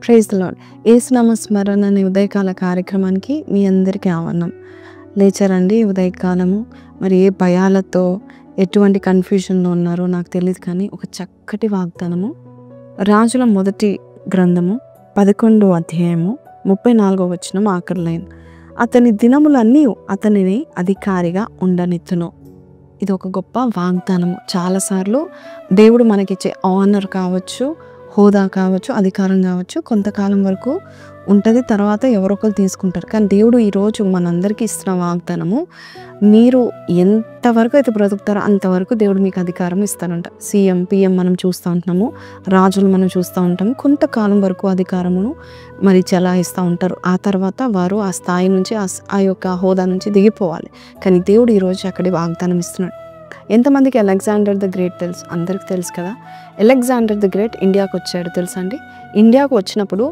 Praise the lord. యేసునామ స్మరణ అనే ఉదయకాల కార్యక్రమానికి మీ అందరికీ ఆహ్వానం. లేచారండి ఉదయకాలము. మరి ఏ భయాలతో ఎటువంటి కన్ఫ్యూజన్లో ఉన్నారో నాకు తెలియదు, కానీ ఒక చక్కటి వాగ్దానము రాజుల మొదటి గ్రంథము 11వ అధ్యాయము 34వ వచనం ఆఖరి లైన్. అతని దినములన్నీ అతనిని అధికారిగా ఉండనిత్తును. ఇది ఒక గొప్ప వాగ్దానము. చాలాసార్లు దేవుడు మనకిచ్చే ఆనర్ కావచ్చు, హోదా కావచ్చు, అధికారం కావచ్చు, కొంతకాలం వరకు ఉంటుంది, తర్వాత ఎవరొకరు తీసుకుంటారు. కానీ దేవుడు ఈరోజు మనందరికీ ఇస్తున్న వాగ్దానము, మీరు ఎంతవరకు అయితే బ్రతుకుతారో అంతవరకు దేవుడు మీకు అధికారం ఇస్తారంట. సీఎం, పిఎం మనం చూస్తూ ఉంటున్నాము, రాజులు మనం చూస్తూ ఉంటాము. కొంతకాలం వరకు అధికారమును మరి చెలాయిస్తూ ఉంటారు. ఆ తర్వాత వారు ఆ స్థాయి నుంచి ఆ యొక్క హోదా నుంచి దిగిపోవాలి. కానీ దేవుడు ఈరోజు అక్కడి వాగ్దానం ఇస్తున్నాడు. ఎంతమందికి అలెగ్జాండర్ ద గ్రేట్ తెలుసు? అందరికి తెలుసు కదా. అలెగ్జాండర్ ద గ్రేట్ ఇండియాకు వచ్చాడు తెలుసా అండి. ఇండియాకు వచ్చినప్పుడు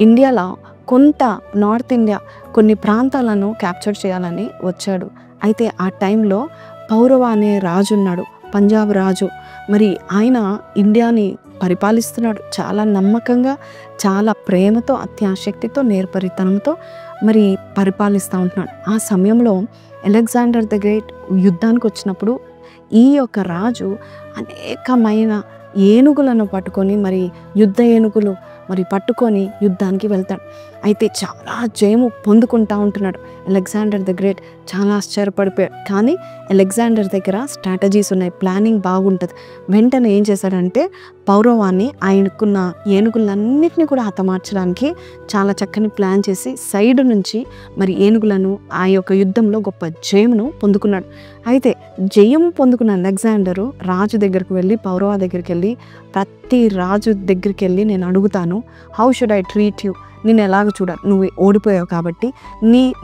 ఇండియాలో కొంత నార్త్ ఇండియా కొన్ని ప్రాంతాలను క్యాప్చర్ చేయాలని వచ్చాడు. అయితే ఆ టైంలో పౌరవ అనే రాజు ఉన్నాడు, పంజాబ్ రాజు. మరి ఆయన ఇండియాని పరిపాలిస్తున్నాడు చాలా నమ్మకంగా, చాలా ప్రేమతో, అత్యాశక్తితో, నేర్పరితనంతో మరి పరిపాలిస్తూ ఉంటున్నాడు. ఆ సమయంలో అలెగ్జాండర్ ద గ్రేట్ యుద్ధానికి వచ్చినప్పుడు ఈ యొక్క రాజు అనేకమైన ఏనుగులను పట్టుకొని, మరి యుద్ధ ఏనుగులు మరి పట్టుకొని యుద్ధానికి వెళ్తాడు. అయితే చాలా జయము పొందుకుంటూ ఉంటున్నాడు. అలెగ్జాండర్ ద గ్రేట్ చాలా ఆశ్చర్యపడిపోయాడు. కానీ అలెగ్జాండర్ దగ్గర స్ట్రాటజీస్ ఉన్నాయి, ప్లానింగ్ బాగుంటుంది. వెంటనే ఏం చేశాడంటే పౌరవాన్ని, ఆయనకున్న ఏనుగులన్నిటిని కూడా హతమార్చడానికి చాలా చక్కని ప్లాన్ చేసి సైడ్ నుంచి మరి ఏనుగులను ఆ యొక్క యుద్ధంలో గొప్ప జయమును పొందుకున్నాడు. అయితే జయం పొందుకున్న అలెగ్జాండరు రాజు దగ్గరికి వెళ్ళి, పౌరవ దగ్గరికి వెళ్ళి, ప్రతి రాజు దగ్గరికి వెళ్ళి నేను అడుగుతాను, how should I treat you, నేను ఎలాగ చూడాలి, నువ్వు ఓడిపోయావు కాబట్టి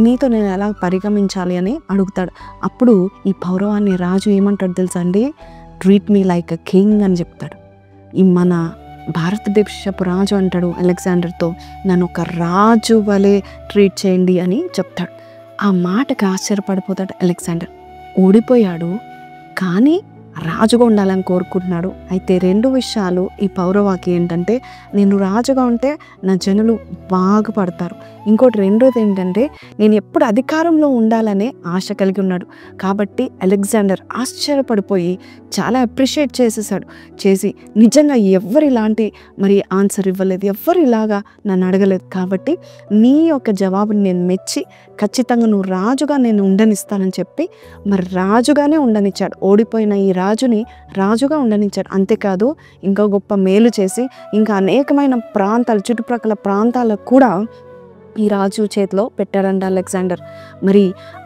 నీతో నేను ఎలా పరిగమించాలి అని అడుగుతాడు. అప్పుడు ఈ పౌరవాన్ని రాజు ఏమంటాడు తెలుసా అండి, treat me like a king అని చెప్తాడు. ఈ మన భారతదేశపు రాజు అంటాడు అలెగ్జాండర్తో, నన్ను ఒక రాజు వలె ట్రీట్ చేయండి అని చెప్తాడు. ఆ మాటకు ఆశ్చర్యపడిపోతాడు అలెగ్జాండర్. ఓడిపోయాడు కానీ రాజుగా ఉండాలని కోరుకుంటున్నాడు. అయితే రెండు విషయాలు ఈ పౌరవాకి ఏంటంటే, నేను రాజుగా ఉంటే నా జనులు బాగుపడతారు. ఇంకోటి రెండోది ఏంటంటే, నేను ఎప్పుడు అధికారంలో ఉండాలనే ఆశ కలిగి ఉన్నాడు. కాబట్టి అలెగ్జాండర్ ఆశ్చర్యపడిపోయి చాలా అప్రిషియేట్ చేసి నిజంగా ఎవ్వరు ఇలాంటి మరి ఆన్సర్ ఇవ్వలేదు, ఎవ్వరు ఇలాగా నన్ను అడగలేదు, కాబట్టి నీ యొక్క జవాబుని నేను మెచ్చి ఖచ్చితంగా నువ్వు రాజుగా నేను ఉండనిస్తానని చెప్పి మరి రాజుగానే ఉండనిచ్చాడు. ఓడిపోయిన ఈ రాజుని రాజుగా ఉండనిచ్చాడు. అంతేకాదు ఇంకా గొప్ప మేలు చేసి ఇంకా అనేకమైన ప్రాంతాలు, చుట్టుప్రక్కల ప్రాంతాలకు కూడా ఈ రాజు చేతిలో పెట్టాడంట అలెగ్జాండర్. మరి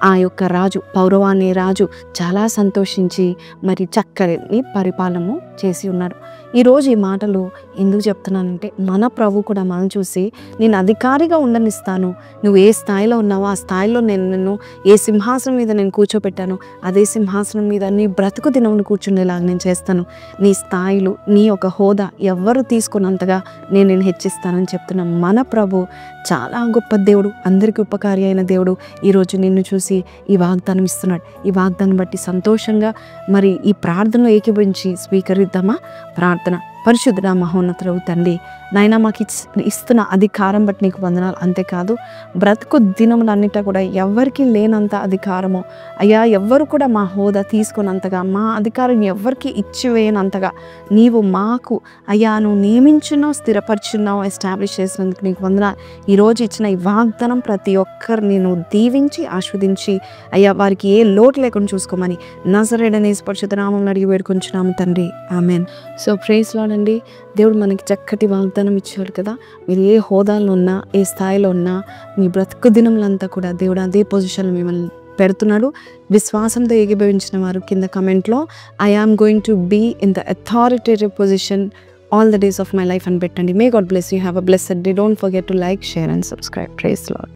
ఆ యొక్క రాజు, పౌరవ అనే రాజు చాలా సంతోషించి మరి చక్కని పరిపాలన చేసి ఉన్నాడు. ఈరోజు ఈ మాటలు ఎందుకు చెప్తున్నానంటే, మన ప్రభు కూడా మనం చూసి నేను అధికారిగా ఉండనిస్తాను, నువ్వు ఏ స్థాయిలో ఉన్నావో ఆ స్థాయిలో నేను నిన్ను ఏ సింహాసనం మీద నేను కూర్చోబెట్టాను అదే సింహాసనం మీద నీ బ్రతుకు దినమును కూర్చుండేలాగా నేను చేస్తాను. నీ స్థాయిలు, నీ యొక్క హోదా ఎవరు తీసుకున్నంతగా నేను హెచ్చిస్తానని చెప్తున్నా. మన ప్రభు చాలా గొప్ప దేవుడు, అందరికీ ఉపకారి అయిన దేవుడు ఈరోజు నిన్ను చూసి ఈ వాగ్దానం ఇస్తున్నాడు. ఈ వాగ్దానం బట్టి సంతోషంగా మరి ఈ ప్రార్థనలో ఏకీభవించి స్వీకరిద్దామా? ప్రార్థన. పరిశుద్ధుడా, మహోన్నతుడవు తండ్రి, నాయనా మాకు ఇస్తున్న అధికారం బట్టి నీకు వందనాలు. అంతేకాదు బ్రతుకు దినములన్నిటా కూడా ఎవరికి లేనంత అధికారము అయ్యా, ఎవ్వరు కూడా మా హోదా తీసుకున్నంతగా, మా అధికారం ఎవరికి ఇచ్చివేయనంతగా నీవు మాకు అయ్యా నువ్వు నియమించున్నావు, స్థిరపరిచున్నావు, ఎస్టాబ్లిష్ చేసినందుకు నీకు వందనాలు. ఈరోజు ఇచ్చిన ఈ వాగ్దానం ప్రతి ఒక్కరిని నువ్వు దీవించి ఆస్వాదించి అయ్యా వారికి ఏ లోటు లేకుండా చూసుకోమని నజరేయుడైన యేసు పరిశుద్ధ నామములో అడిగి వేడుకొంచున్నాము తండ్రి, ఆమెన్. సో ప్రైజ్ లార్డ్ అండి. దేవుడు మనకి చక్కటి వాగ్దానం ఇచ్చాడు కదా. మీరు ఏ హోదాలో ఉన్నా, ఏ స్థాయిలో ఉన్నా, మీ బ్రతుకు దినములంతా కూడా దేవుడు అదే పొజిషన్లో మిమ్మల్ని పెడుతున్నాడు. విశ్వాసంతో ఏకీభవించిన వారు కింద కమెంట్లో I am going to be in the authoritative position all the days of my life అని పెట్టండి. May God bless you. Have a blessed day. Don't forget to like, share and subscribe. Praise the Lord.